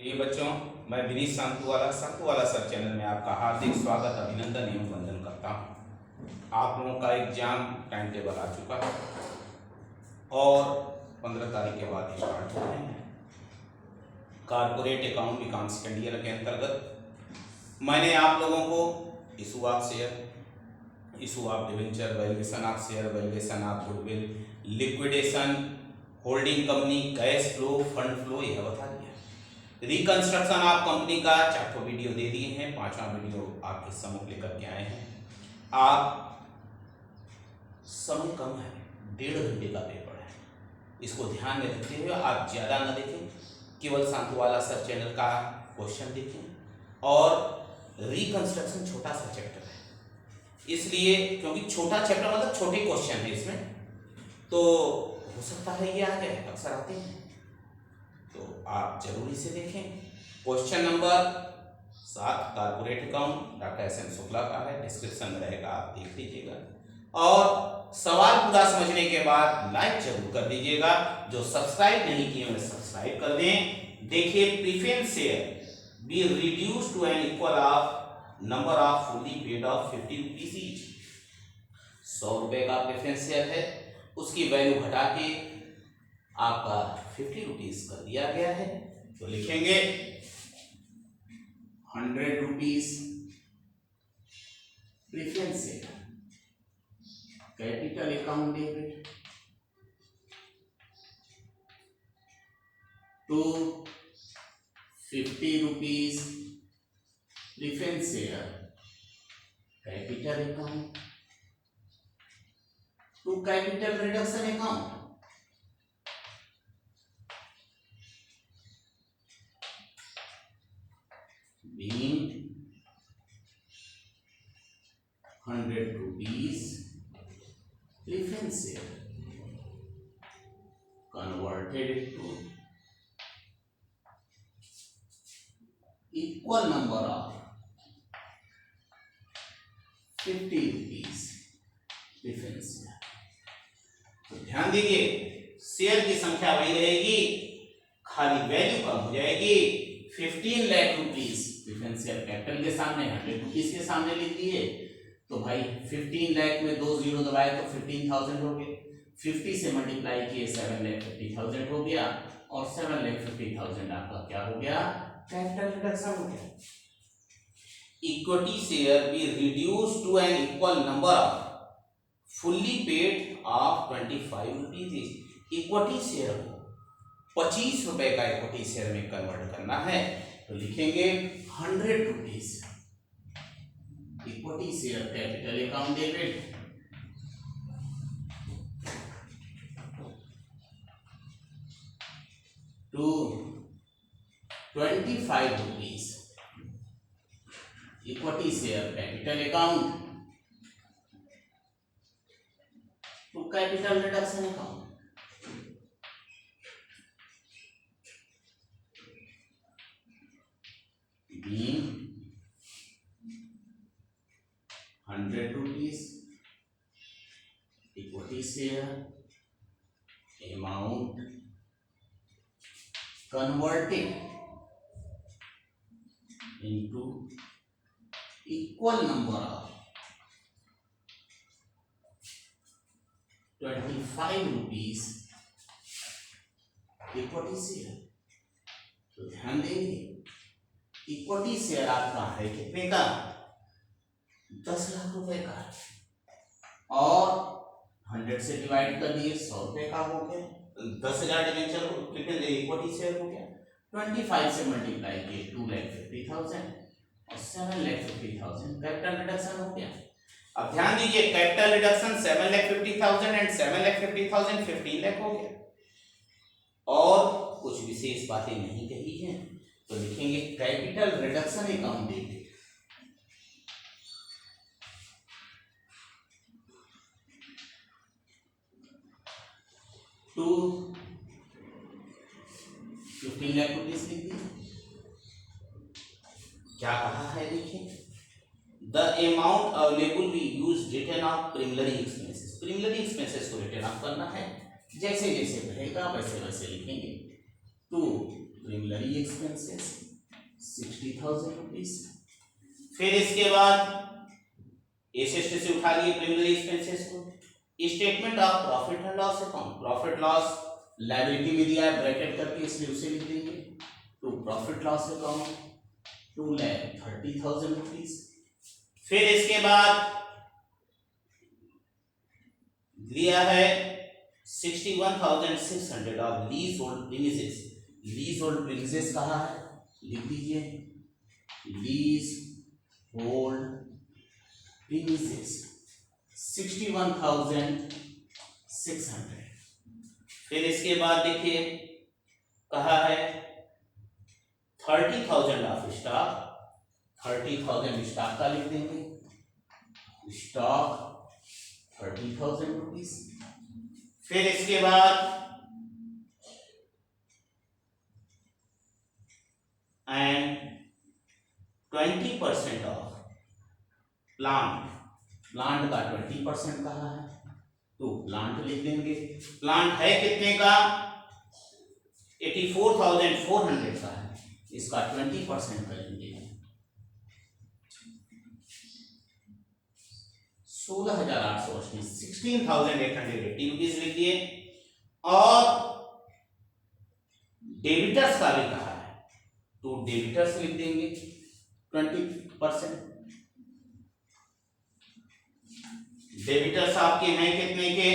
प्रिय बच्चों, मैं विनीत संतुवाला सर चैनल में आपका हार्दिक स्वागत, अभिनंदन एवं वंदन करता हूँ। आप लोगों का एग्जाम टाइम टेबल आ चुका है और 15 तारीख के बाद स्टार्ट हो रहे हैं। कारपोरेट अकाउंट सेकेंड ईयर के अंतर्गत मैंने आप लोगों को issue of share, issue of debenture, valuation of share, valuation of goodwill, liquidation, holding company, cash flow, fund flow यह बता दिया। रिकंस्ट्रक्शन ऑफ कंपनी का 4 वीडियो दे दिए हैं, 5वां वीडियो आपके सम्मुख लेकर के आए हैं। आप समय कम है, 1.5 घंटे का पेपर है, इसको ध्यान में रखते हुए आप ज़्यादा ना देखें, केवल संतुवाला सर चैनल का क्वेश्चन देखें। और रिकंस्ट्रक्शन छोटा सा चैप्टर है, इसलिए क्योंकि छोटा चैप्टर मतलब छोटे क्वेश्चन है इसमें, तो हो सकता है ये आ जाए, अक्सर आते हैं, तो आप जरूर इसे देखें। Question number 7 corporate account doctor S N Shukla का है, डिस्क्रिप्शन में रहेगा, आप देख लीजिएगा। और सवाल पूरा समझने के बाद लाइक जरूर कर दीजिएगा। जो सब्सक्राइब नहीं किए उन्हें सब्सक्राइब कर दें। देखिए, preference share be reduce to an equal of number of fully paid of 50 rupees each. 100 रुपए का प्रीफरेंस शेयर है, उसकी वैल्यू घटा के आपका 50 रुपीज कर दिया गया है, तो लिखेंगे 100 rupees preference share, capital account debit to 50 rupees preference share, capital account to capital reduction account. Being 100 rupees preference share converted to equal number of 50 rupees preference share। तो ध्यान दीजिए, शेयर की संख्या वही रहेगी, खाली वैल्यू कम हो जाएगी। 15 lakh rupees preference share capital के सामने 100 रुपीज के सामने लिख दिए, तो भाई 15 लाख में 2 जीरो दबाए तो 15,000 हो गए। 50 से मल्टीप्लाई किए 7,50,000 हो गया, और 7,50,000 आपका क्या हो गया, कैपिटल रिडक्शन हो गया। Equity share be reduce to an equal number of fully paid of 25 rupees. Equity share को 25 रुपए का इक्विटी शेयर में कन्वर्ट करना है, तो लिखेंगे 100 rupees equity share capital account debit to 25 rupees equity share capital account to capital reduction account. Being 100 rupees equity share amount converted into equal number of 25 rupees equity share। तो ध्यान देंगे, equity share आपका है कितने का, 10 लाख रुपए का, और 100 से डिवाइड कर दिए 100 रुपए का हो गया, 10,000 डिवेंचर इक्विटी शेयर हो गया। 25 से मल्टीप्लाई किए 2,50,000 और 7,50,000 कैपिटल रिडक्शन हो गया। अब ध्यान दीजिए, कैपिटल रिडक्शन 7,50,000 एंड 7,50,000 15 लाख हो गया, और कुछ विशेष बातें नहीं कही हैं, तो लिखेंगे capital reduction account debit to 15 lakh rupees लिख दिए। क्या कहा है, देखिए, the amount available we use written off preliminary expenses. Preliminary expenses को रिटर्न ऑफ करना है, जैसे जैसे रहेगा वैसे वैसे लिखेंगे। To preliminary expenses 60,000 rupees. फिर इसके बाद एसेट से उठा लिए प्रिलिमिनरी एक्सपेंसेस को। Statement of profit and loss account, profit loss liability में दिया है ब्रैकेट करके, इसलिए उसे लिख देंगे to profit loss account 2,30,000 rupees. फिर इसके बाद लिया है 61,600 of leasehold premises. Leasehold premises कहा है, लिख दीजिए लीज होल्ड प्रीमिसेस 61,600। फिर इसके बाद देखिए कहा है 30,000 ऑफ स्टॉक, 30,000 स्टॉक का लिख देंगे, स्टॉक 30,000 रुपीज। फिर इसके बाद एंड 20% ऑफ प्लांट, प्लांट का 20% कहा है तो प्लांट लिख देंगे। प्लांट है कितने का, 84,400 का है, इसका 20% करेंगे 16,880, 16,880 रुपीज लिख दिए। और डेबिटर्स का भी कहा है तो डेबिटर्स लिख देंगे 20%। डेबिटर्स आपके हैं कितने के,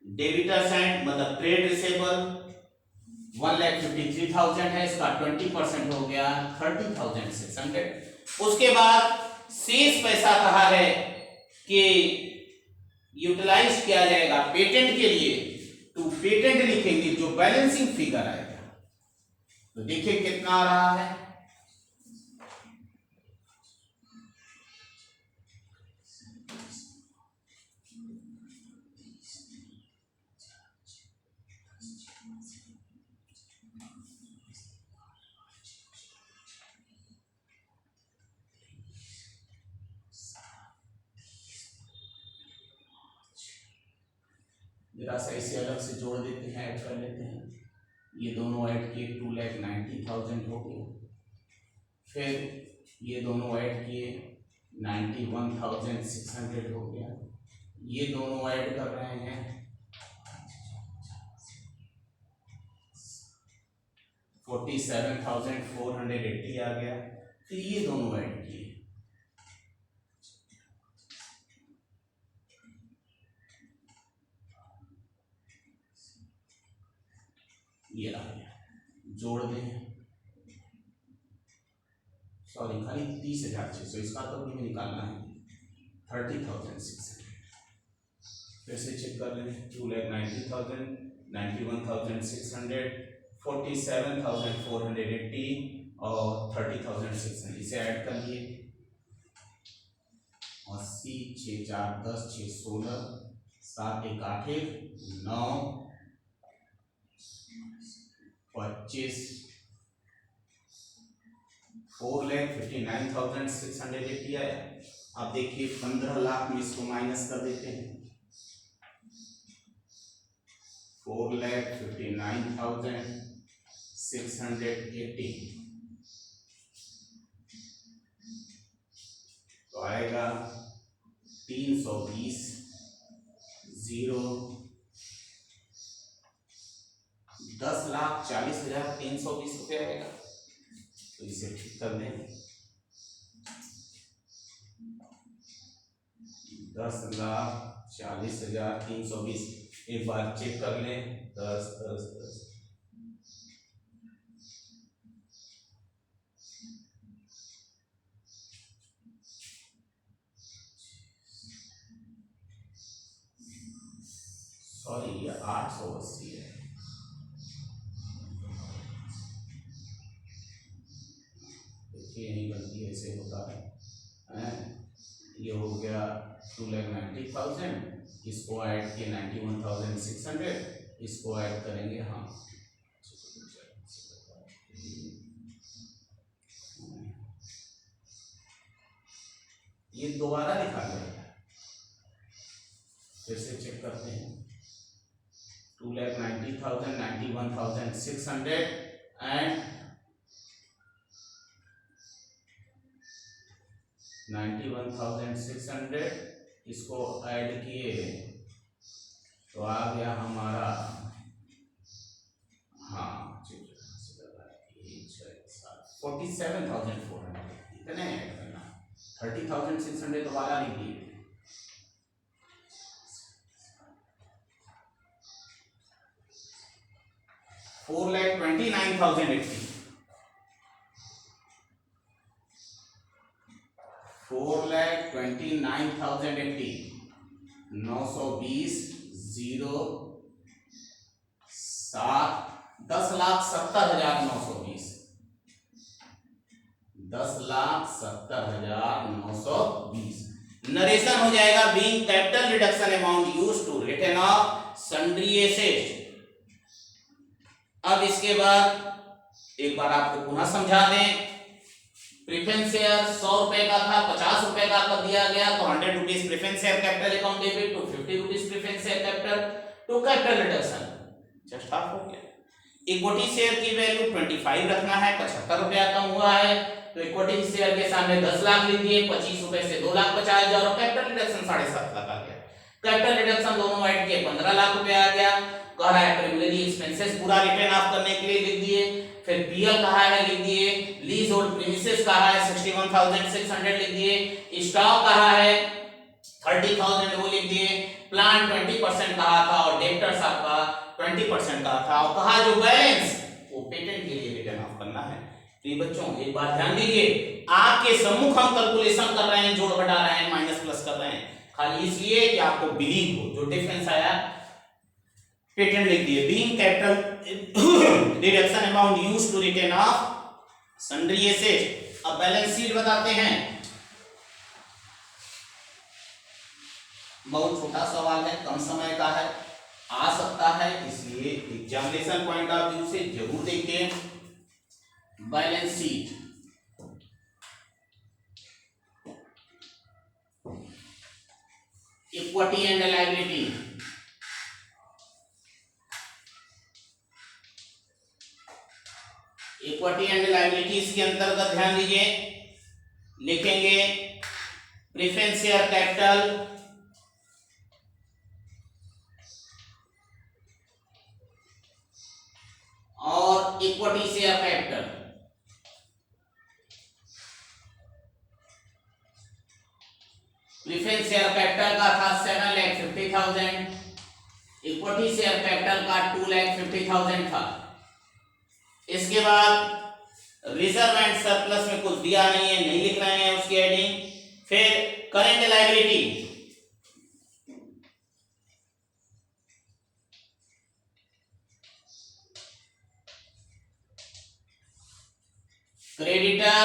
डेबिटर्स एंड मतलब ट्रेड रिसेबल 1,53,000 है, इसका 20% हो गया 30,600। उसके बाद शेष पैसा कहा है कि यूटिलाइज किया जाएगा पेटेंट के लिए, तो पेटेंट लिखेंगे जो बैलेंसिंग फिगर आएगा। तो देखिए कितना आ रहा है, जरा सा इसे अलग से जोड़ देते हैं, ऐड कर लेते हैं। ये दोनों ऐड किए 2,90,000 हो गए। फिर ये दोनों ऐड किए 91,600 हो गया। ये दोनों ऐड कर रहे हैं 47,480 आ गया। फिर ये दोनों ऐड किए, ये आ गया, जोड़ दें, सॉरी खाली 30,600, इसका तो भी निकालना है 30,600। फिर से चेक कर लें 2,90,000, 91,600, 47,480 और 30,600, इसे ऐड कर लिए 80, 6 4 10, 6 16, 7 1 8 9 25, 4,59,680 आया। अब देखिए 15 लाख में इसको माइनस कर देते हैं, 4,59,680 तो आएगा 320 0 10,40,320 रुपये आएगा। तो इसे ठीक कर दें, 10,40,320। एक बार चेक कर लें 10 10 10। सॉरी ये 880 है, देखिए यही गलती ऐसे होता है। ये हो गया 2,90,000, इसको ऐड किए 91,600, इसको ऐड करेंगे हाँ ये दोबारा लिखा गया, फिर से चेक करते हैं 2,90,000, 91,600 एंड 91,600 इसको ऐड किए तो आ गया हमारा, हाँ 47,400, इतने ऐड करना, 30,600 दोबारा लिखिए, 4,29,080, 4,29,080, 920 0 7 10,70,920, 10,70,920। नरेशन हो जाएगा being capital reduction amount used to written off sundry asset. अब इसके बाद एक बार आपको पुनः समझा दें, प्रेफरेंस शेयर 100 रुपए का था, 50 रुपए का कर दिया गया तो 100 rupees preference share capital account debit to 50 rupees preference share capital to capital reduction, just half हो गया। इक्विटी शेयर की वैल्यू 25 रखना है, 75 रुपया कम हुआ है तो इक्विटी शेयर के सामने 10 लाख लिख दिए, 25 रुपए से 2,50,000 और कैपिटल रिडक्शन 7.5 लाख आ गया। कैपिटल रिडक्शन दोनों ऐड किए 15 लाख रुपया आ गया। कह रहा है प्राइमरी एक्सपेंसेस पूरा रिटर्न ऑफ करने के लिए लिख दिए, फिर पीएल कहा है लिख दिए, लीज होल्ड प्रीमिसेस कहा है 61,600 लिख दिए, स्टॉक कहा है 30,000 वो लिख दिए, प्लान 20% कहा था और डेब्टर्स आपका 20% कहा था, और कहा जो बैलेंस वो पेटेंट के लिए रिटर्न ऑफ करना है। तो ये बच्चों एक बात ध्यान दीजिए, आपके सम्मुख हम कैलकुलेशन कर रहे हैं, जोड़ घटा रहे हैं, माइनस प्लस कर रहे हैं, खाली इसलिए कि आपको बिलीव हो। जो डिफरेंस आया पेटेंट लिख दिए, being capital deduction amount used to written off sundry asset. अब बैलेंस शीट बताते हैं, बहुत छोटा सवाल है, कम समय का है, आ सकता है, इसलिए एग्जामिनेशन पॉइंट ऑफ व्यू से जरूर देखिए। Balance sheet equity and liability, equity and liabilities के अंतर्गत ध्यान दीजिए, लिखेंगे प्रेफरेंस शेयर कैपिटल और equity share capital. Preference share capital का था 7,50,000, इक्विटी शेयर कैपिटल का 2,50,000 था। इसके बाद रिजर्व एंड सरप्लस में कुछ दिया नहीं है, नहीं लिख रहे हैं उसकी हेडिंग। फिर करेंट लायबिलिटी, क्रेडिटर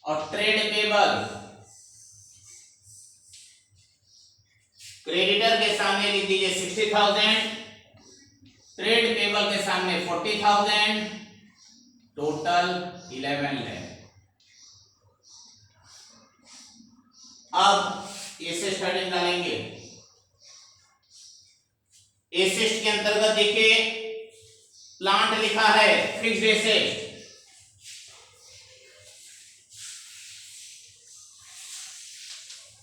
और ट्रेड पेबल। क्रेडिटर के सामने लिख दीजिए 60,000, ट्रेड पेबल के सामने 40,000, टोटल 11 लाख। अब एसेट हेडिंग डालेंगे, एसेट के अंतर्गत देखिए प्लांट लिखा है फिक्स्ड एसेट,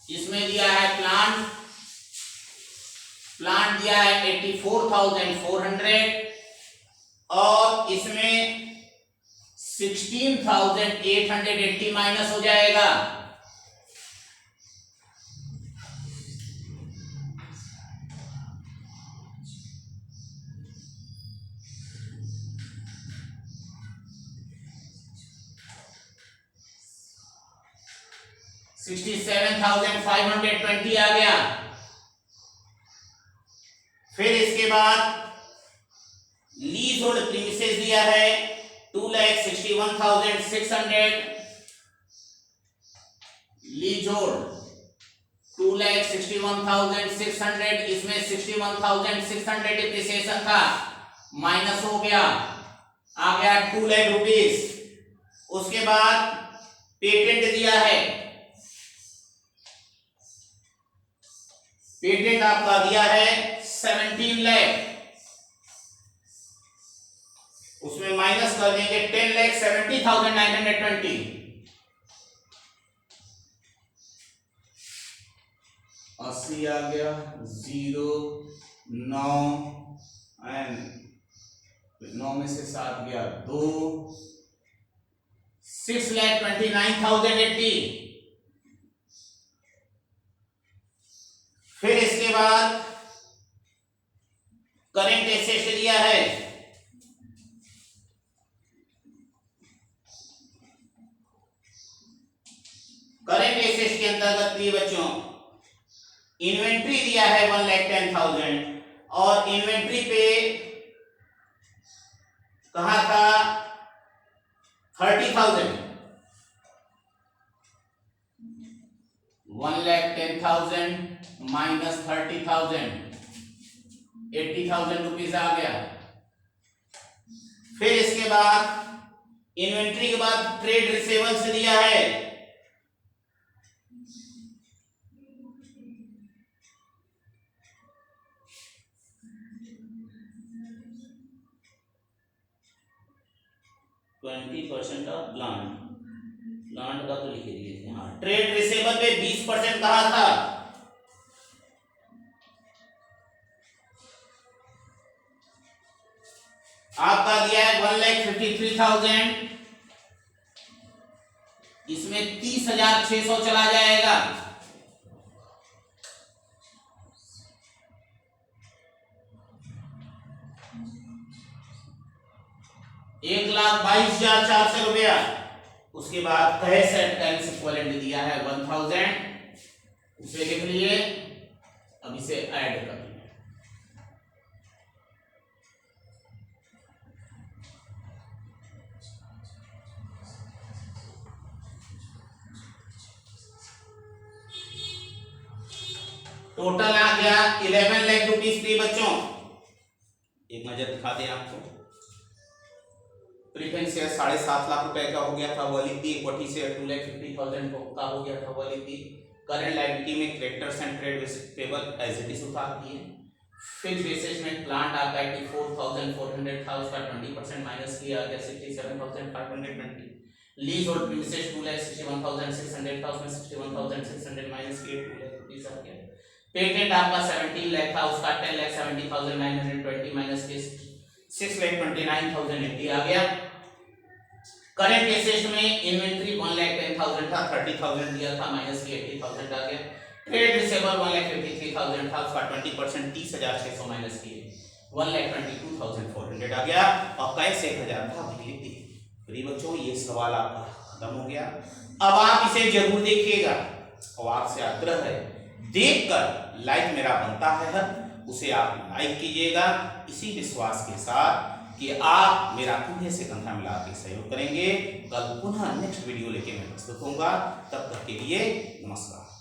इसमें दिया है प्लांट दिया है 84,400 और इसमें 16,880 माइनस हो जाएगा। $67,520 आ गया। फिर इसके बाद लीज होल्ड प्रीमिसेस दिया है 2,61,600, लीज होल्ड 2,61,600, इसमें 61,600 डिप्रिसिएशन था, माइनस हो गया, आ गया 2 लाख रुपीस। उसके बाद पेटेंट दिया है, पेटेंट आपका दिया है 17 लाख, उसमें माइनस कर देंगे 10,70,920। 80 आ गया, 0 9 एंड 9 में से 7 गया 2, 6,29,080। फिर इसके बाद करेंट एसेट दिया है, करेंट एसेट के अंतर्गत प्रिय बच्चों इन्वेंट्री दिया है 1,10,000 और इन्वेंट्री पे कहा था 30,000। 1,10,000 माइनस 30,000 80,000 रुपीज आ गया। फिर इसके बाद इन्वेंट्री के बाद ट्रेड रिसीवेबल्स दिया है, %20 ऑफ प्लांट का तो लिख दिए थे। हाँ, ट्रेड रिसीवेबल पे 20% कहा था, आपका दिया है 1,53,000, इसमें 30,600 चला जाएगा। 1,22,400 रुपया। उसके बाद कैश एट टाइम्स इक्विवेलेंट दिया है 1000, उसे लिख लिए, अब इसे ऐड कर लिए। टोटल आ गया 11 लाख रुपीज प्रिय बच्चों। एक नजर दिखा दें आपको, प्रीफेंस शेयर 7.5 लाख रुपए का हो गया था, वो लिख दी। इक्विटी शेयर 2,50,000 का हो गया था, वो लिख दी। करंट लायबिलिटी में creditors and trade receivable as it is उतार दिए। फिक्स्ड एसेट्स में प्लांट आपका 84,400 था, उसका 20% माइनस किया गया 67,520। लीज और प्रीमिसेस 2,61,600 था, उसमें 61,600 माइनस किए 2 लाख रुपीस आ गया। पेटेंट आपका 17 लाख था, उसका 10,70,920 माइनस के 6,29,080 आ गया। करंट एसेट्स में इन्वेंट्री 1,10,000 था, 30,000 दिया था, माइनस के 80,000 आ गया। ट्रेड रिसीवेबल 1,53,000 था, उसका 20% 30,600 माइनस किए 1,22,400 आ गया और कैश 1,000 था, लिख दी। प्रिय बच्चों ये सवाल आपका खत्म हो गया। अब आप इसे जरूर देखिएगा और आपसे आग्रह है, देखकर लाइक मेरा बनता है उसे आप लाइक कीजिएगा, इसी विश्वास के साथ कि आप मेरा कंधे से कंधा मिला के सहयोग करेंगे। कल पुनः नेक्स्ट वीडियो लेके मैं प्रस्तुत होऊंगा, तब तक के लिए नमस्कार।